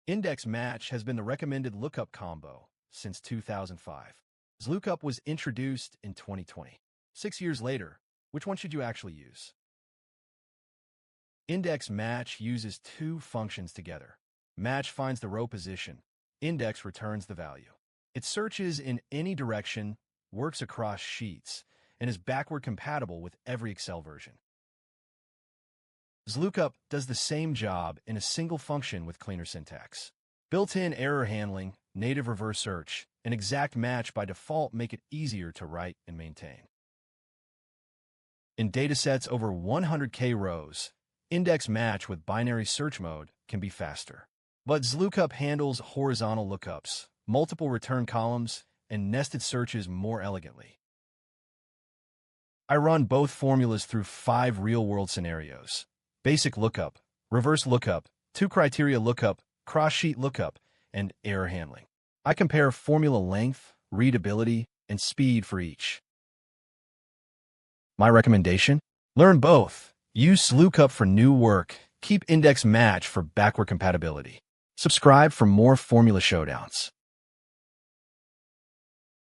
Index match has been the recommended lookup combo since 2005. XLOOKUP was introduced in 2020. 6 years later, which one should you actually use? Index match uses two functions together. Match finds the row position. Index returns the value. It searches in any direction, works across sheets, and is backward compatible with every Excel version. XLOOKUP does the same job in a single function with cleaner syntax. Built-in error handling, native reverse search, and exact match by default make it easier to write and maintain. In datasets over 100K rows, index match with binary search mode can be faster. But XLOOKUP handles horizontal lookups, multiple return columns, and nested searches more elegantly. I run both formulas through 5 real-world scenarios: basic lookup, reverse lookup, two-criteria lookup, cross-sheet lookup, and error handling. I compare formula length, readability, and speed for each. My recommendation? Learn both. Use XLOOKUP for new work. Keep index match for backward compatibility. Subscribe for more formula showdowns.